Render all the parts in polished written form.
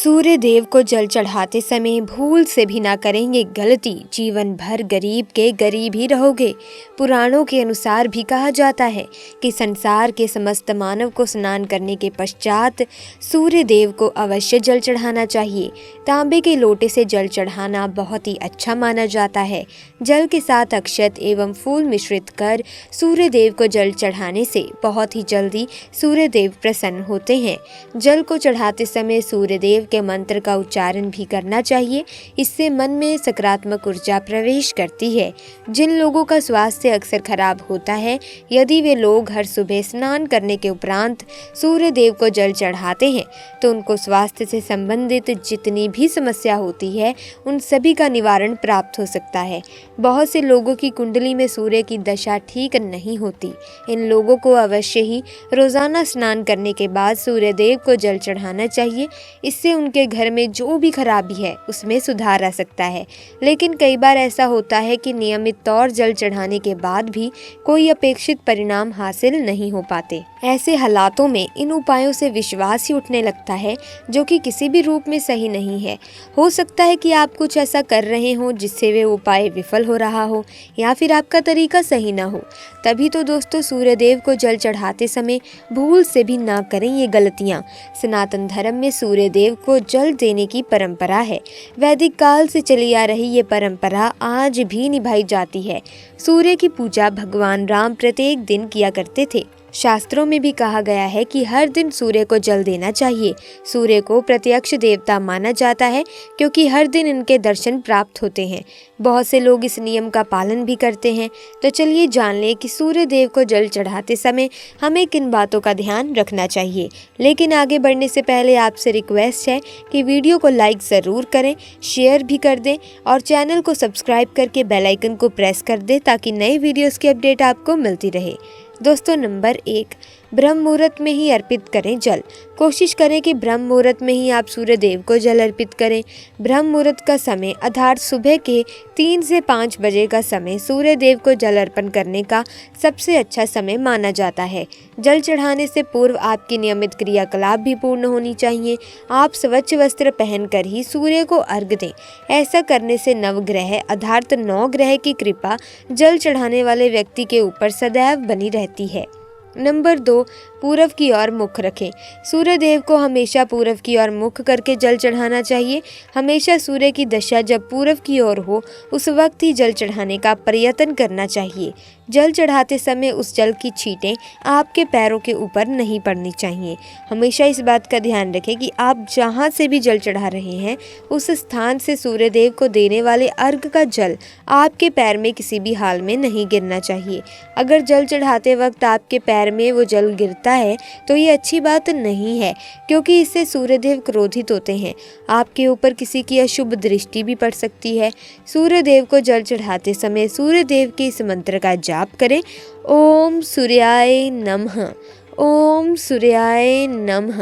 सूर्य देव को जल चढ़ाते समय भूल से भी ना करें ये गलती, जीवन भर गरीब के गरीब ही रहोगे। पुराणों के अनुसार भी कहा जाता है कि संसार के समस्त मानव को स्नान करने के पश्चात सूर्य देव को अवश्य जल चढ़ाना चाहिए। तांबे के लोटे से जल चढ़ाना बहुत ही अच्छा माना जाता है। जल के साथ अक्षत एवं फूल मिश्रित कर सूर्य देव को जल चढ़ाने से बहुत ही जल्दी सूर्य देव प्रसन्न होते हैं। जल को चढ़ाते समय सूर्य देव के मंत्र का उच्चारण भी करना चाहिए। इससे मन में सकारात्मक ऊर्जा प्रवेश करती है। जिन लोगों का स्वास्थ्य अक्सर खराब होता है, यदि वे लोग हर सुबह स्नान करने के उपरांत सूर्य देव को जल चढ़ाते हैं तो उनको स्वास्थ्य से संबंधित जितनी भी समस्या होती है उन सभी का निवारण प्राप्त हो सकता है। बहुत से लोगों की कुंडली में सूर्य की दशा ठीक नहीं होती। इन लोगों को अवश्य ही रोजाना स्नान करने के बाद सूर्य देव को जल चढ़ाना चाहिए। इससे उनके घर में जो भी खराबी है उसमें सुधार आ सकता है। लेकिन कई बार ऐसा होता है कि नियमित तौर जल चढ़ाने के बाद भी कोई अपेक्षित परिणाम हासिल नहीं हो पाते। ऐसे हालातों में इन उपायों से विश्वास ही उठने लगता है, जो कि किसी भी रूप में सही नहीं है। हो सकता है कि आप कुछ ऐसा कर रहे हो जिससे वे उपाय विफल हो रहा हो, या फिर आपका तरीका सही ना हो। तभी तो दोस्तों, सूर्य देव को जल चढ़ाते समय भूल से भी ना करें ये गलतियाँ। सनातन धर्म में सूर्य देव को जल देने की परंपरा है। वैदिक काल से चली आ रही ये परंपरा आज भी निभाई जाती है। सूर्य की पूजा भगवान राम प्रत्येक दिन किया करते थे। शास्त्रों में भी कहा गया है कि हर दिन सूर्य को जल देना चाहिए। सूर्य को प्रत्यक्ष देवता माना जाता है क्योंकि हर दिन इनके दर्शन प्राप्त होते हैं। बहुत से लोग इस नियम का पालन भी करते हैं। तो चलिए जान लें कि सूर्य देव को जल चढ़ाते समय हमें किन बातों का ध्यान रखना चाहिए। लेकिन आगे बढ़ने से पहले आपसे रिक्वेस्ट है कि वीडियो को लाइक ज़रूर करें, शेयर भी कर दें और चैनल को सब्सक्राइब करके बेल आइकन को प्रेस कर दें ताकि नए वीडियोस की अपडेट आपको मिलती रहे। दोस्तों, नंबर 1, ब्रह्म मुहूर्त में ही अर्पित करें जल। कोशिश करें कि ब्रह्म मुहूर्त में ही आप सूर्य देव को जल अर्पित करें। ब्रह्म मुहूर्त का समय अर्थात सुबह के 3 से 5 बजे का समय सूर्य देव को जल अर्पण करने का सबसे अच्छा समय माना जाता है। जल चढ़ाने से पूर्व आपकी नियमित क्रियाकलाप भी पूर्ण होनी चाहिए। आप स्वच्छ वस्त्र पहनकर ही सूर्य को अर्घ दें। ऐसा करने से नवग्रह अर्थात 9 ग्रह की कृपा जल चढ़ाने वाले व्यक्ति के ऊपर सदैव बनी रहती है। नंबर 2, पूर्व की ओर मुख रखें। सूर्य देव को हमेशा पूर्व की ओर मुख करके जल चढ़ाना चाहिए। हमेशा सूर्य की दशा जब पूर्व की ओर हो उस वक्त ही जल चढ़ाने का प्रयत्न करना चाहिए। जल चढ़ाते समय उस जल की छींटें आपके पैरों के ऊपर नहीं पड़नी चाहिए। हमेशा इस बात का ध्यान रखें कि आप जहाँ से भी जल चढ़ा रहे हैं उस स्थान से सूर्य देव को देने वाले अर्घ का जल आपके पैर में किसी भी हाल में नहीं गिरना चाहिए। अगर जल चढ़ाते वक्त आपके पैर में वो जल गिरता है तो ये अच्छी बात नहीं है, क्योंकि इससे सूर्यदेव क्रोधित होते हैं। आपके ऊपर किसी की अशुभ दृष्टि भी पड़ सकती है। सूर्य देव को जल चढ़ाते समय सूर्य देव के इस मंत्र का जाप करें। ओम सूर्याय नमः, ओम सूर्याय नमः,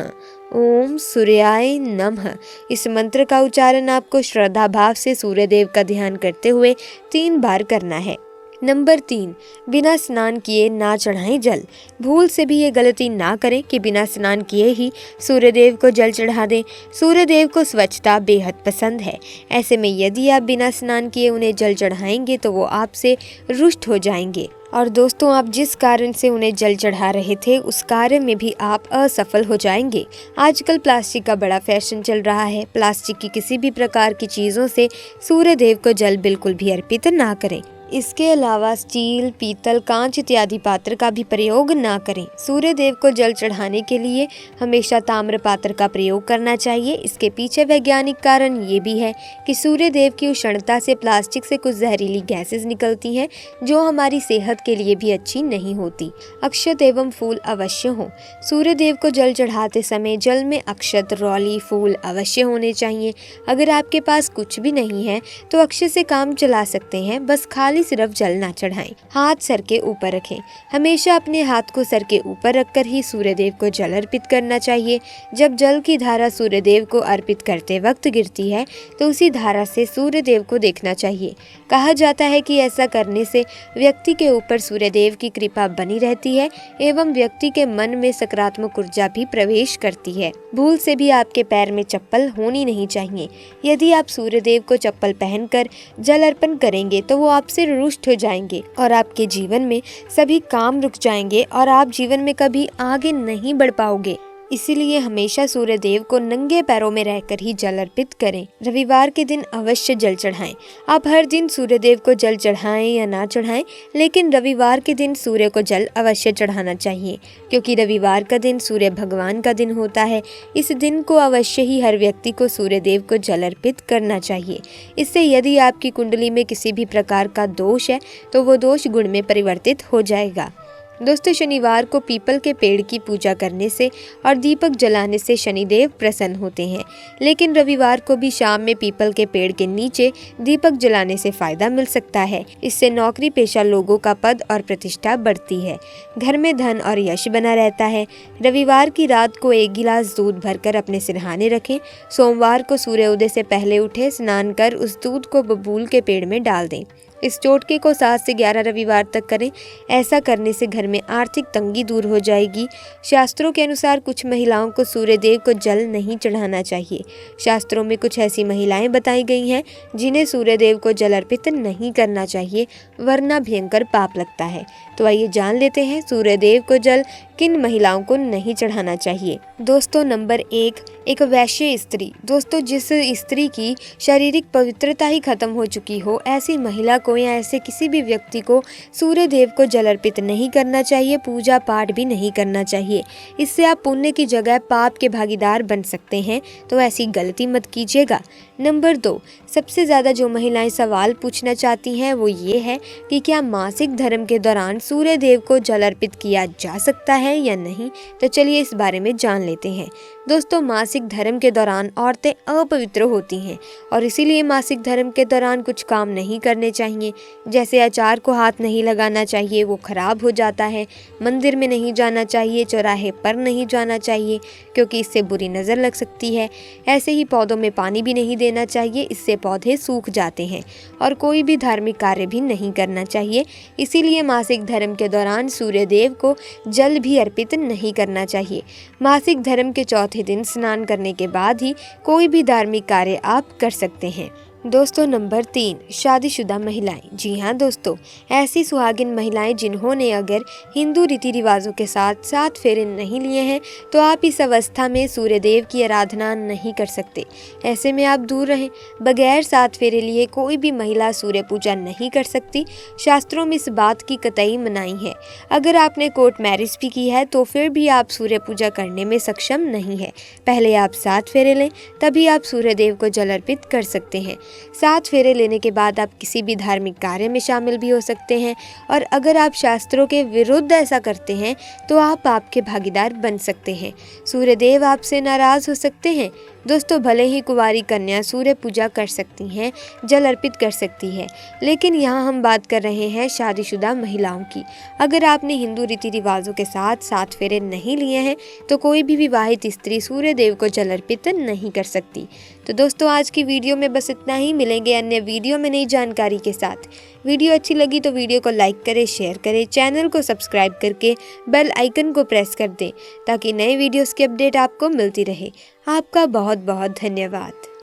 ओम सूर्याय नमः। इस मंत्र का उच्चारण आपको श्रद्धा भाव से सूर्य देव का ध्यान करते हुए 3 बार करना है। नंबर 3, बिना स्नान किए ना चढ़ाएं जल। भूल से भी ये गलती ना करें कि बिना स्नान किए ही सूर्यदेव को जल चढ़ा दें। सूर्यदेव को स्वच्छता बेहद पसंद है। ऐसे में यदि आप बिना स्नान किए उन्हें जल चढ़ाएंगे तो वो आपसे रुष्ट हो जाएंगे और दोस्तों, आप जिस कारण से उन्हें जल चढ़ा रहे थे उस कार्य में भी आप असफल हो जाएंगे। आजकल प्लास्टिक का बड़ा फैशन चल रहा है। प्लास्टिक की किसी भी प्रकार की चीज़ों से सूर्य देव को जल बिल्कुल भी अर्पित ना करें। इसके अलावा स्टील, पीतल, कांच इत्यादि पात्र का भी प्रयोग ना करें। सूर्य देव को जल चढ़ाने के लिए हमेशा ताम्र पात्र का प्रयोग करना चाहिए। इसके पीछे वैज्ञानिक कारण ये भी है कि सूर्य देव की उष्णता से प्लास्टिक से कुछ जहरीली गैसेस निकलती हैं जो हमारी सेहत के लिए भी अच्छी नहीं होती। अक्षत एवं फूल अवश्य हों। सूर्य देव को जल चढ़ाते समय जल में अक्षत, रौली, फूल अवश्य होने चाहिए। अगर आपके पास कुछ भी नहीं है तो अक्षत से काम चला सकते हैं, बस खाली सिर्फ जल ना चढ़ाएं। हाथ सर के ऊपर रखें। हमेशा अपने हाथ को सर के ऊपर रखकर ही सूर्यदेव को जल अर्पित करना चाहिए। जब जल की धारा सूर्यदेव को अर्पित करते वक्त गिरती है तो उसी धारा से सूर्यदेव को देखना चाहिए। कहा जाता है कि ऐसा करने से व्यक्ति के ऊपर सूर्यदेव की कृपा बनी रहती है एवं व्यक्ति के मन में सकारात्मक ऊर्जा भी प्रवेश करती है। भूल से भी आपके पैर में चप्पल होनी नहीं चाहिए। यदि आप सूर्यदेव को चप्पल पहनकर जल अर्पण करेंगे तो वो आपसे रुष्ट हो जाएंगे और आपके जीवन में सभी काम रुक जाएंगे और आप जीवन में कभी आगे नहीं बढ़ पाओगे। इसीलिए हमेशा सूर्यदेव को नंगे पैरों में रहकर ही जल अर्पित करें। रविवार के दिन अवश्य जल चढ़ाएं। आप हर दिन सूर्यदेव को जल चढ़ाएं या ना चढ़ाएं, लेकिन रविवार के दिन सूर्य को जल अवश्य चढ़ाना चाहिए, क्योंकि रविवार का दिन सूर्य भगवान का दिन होता है। इस दिन को अवश्य ही हर व्यक्ति को सूर्यदेव को जल अर्पित करना चाहिए। इससे यदि आपकी कुंडली में किसी भी प्रकार का दोष है तो वो दोष गुण में परिवर्तित हो जाएगा। दोस्तों, शनिवार को पीपल के पेड़ की पूजा करने से और दीपक जलाने से शनिदेव प्रसन्न होते हैं, लेकिन रविवार को भी शाम में पीपल के पेड़ के नीचे दीपक जलाने से फायदा मिल सकता है। इससे नौकरी पेशा लोगों का पद और प्रतिष्ठा बढ़ती है, घर में धन और यश बना रहता है। रविवार की रात को 1 गिलास दूध भरकर अपने सिरहाने रखें। सोमवार को सूर्योदय से पहले उठे, स्नान कर उस दूध को बबूल के पेड़ में डाल दें। इस टोटके को 7 से 11 रविवार तक करें। ऐसा करने से घर में आर्थिक तंगी दूर हो जाएगी। शास्त्रों के अनुसार कुछ महिलाओं को सूर्यदेव को जल नहीं चढ़ाना चाहिए। शास्त्रों में कुछ ऐसी महिलाएं बताई गई हैं जिन्हें सूर्यदेव को जल अर्पित नहीं करना चाहिए, वरना भयंकर पाप लगता है। तो आइए जान लेते हैं सूर्यदेव को जल किन महिलाओं को नहीं चढ़ाना चाहिए। दोस्तों, नंबर 1, एक वैश्य स्त्री। दोस्तों, जिस स्त्री की शारीरिक पवित्रता ही खत्म हो चुकी हो, ऐसी महिला को या ऐसे किसी भी व्यक्ति को सूर्यदेव को जल अर्पित नहीं करना चाहिए, पूजा पाठ भी नहीं करना चाहिए। इससे आप पुण्य की जगह पाप के भागीदार बन सकते हैं, तो ऐसी गलती मत कीजिएगा। नंबर 2, सबसे ज़्यादा जो महिलाएं सवाल पूछना चाहती हैं वो ये है कि क्या मासिक धर्म के दौरान सूर्यदेव को जल अर्पित किया जा सकता है या नहीं। तो चलिए इस बारे में जान लेते हैं। दोस्तों, मासिक धर्म के दौरान औरतें अपवित्र होती हैं और इसीलिए मासिक धर्म के दौरान कुछ काम नहीं करने चाहिए। जैसे अचार को हाथ नहीं लगाना चाहिए, वो खराब हो जाता है। मंदिर में नहीं जाना चाहिए, चौराहे पर नहीं जाना चाहिए, क्योंकि इससे बुरी नज़र लग सकती है। ऐसे ही पौधों में पानी भी नहीं देना चाहिए, इससे पौधे सूख जाते हैं। और कोई भी धार्मिक कार्य भी नहीं करना चाहिए। इसीलिए मासिक धर्म के दौरान सूर्यदेव को जल भी अर्पित नहीं करना चाहिए। मासिक धर्म के चौथे दिन स्नान करने के बाद ही कोई भी धार्मिक कार्य आप कर सकते हैं। दोस्तों, नंबर 3, शादीशुदा महिलाएं। जी हाँ दोस्तों, ऐसी सुहागिन महिलाएं जिन्होंने अगर हिंदू रीति रिवाजों के साथ 7 फेरे नहीं लिए हैं तो आप इस अवस्था में सूर्यदेव की आराधना नहीं कर सकते। ऐसे में आप दूर रहें। बगैर 7 फेरे लिए कोई भी महिला सूर्य पूजा नहीं कर सकती। शास्त्रों में इस बात की कतई मनाही है। अगर आपने कोर्ट मैरिज भी की है तो फिर भी आप सूर्य पूजा करने में सक्षम नहीं है। पहले आप 7 फेरे लें, तभी आप सूर्यदेव को जल अर्पित कर सकते हैं। 7 फेरे लेने के बाद आप किसी भी धार्मिक कार्य में शामिल भी हो सकते हैं, और अगर आप शास्त्रों के विरुद्ध ऐसा करते हैं तो आप आपके भागीदार बन सकते हैं। सूर्यदेव आपसे नाराज हो सकते हैं। दोस्तों, भले ही कुंवारी कन्या सूर्य पूजा कर सकती हैं, जल अर्पित कर सकती है, लेकिन यहाँ हम बात कर रहे हैं शादीशुदा महिलाओं की। अगर आपने हिंदू रीति रिवाजों के साथ 7 फेरे नहीं लिए हैं तो कोई भी विवाहित स्त्री सूर्यदेव को जल अर्पित नहीं कर सकती। तो दोस्तों, आज की वीडियो में बस इतना ही। मिलेंगे अन्य वीडियो में नई जानकारी के साथ। वीडियो अच्छी लगी तो वीडियो को लाइक करें, शेयर करें, चैनल को सब्सक्राइब करके बेल आइकन को प्रेस कर दें ताकि नए वीडियोस की अपडेट आपको मिलती रहे। आपका बहुत बहुत धन्यवाद।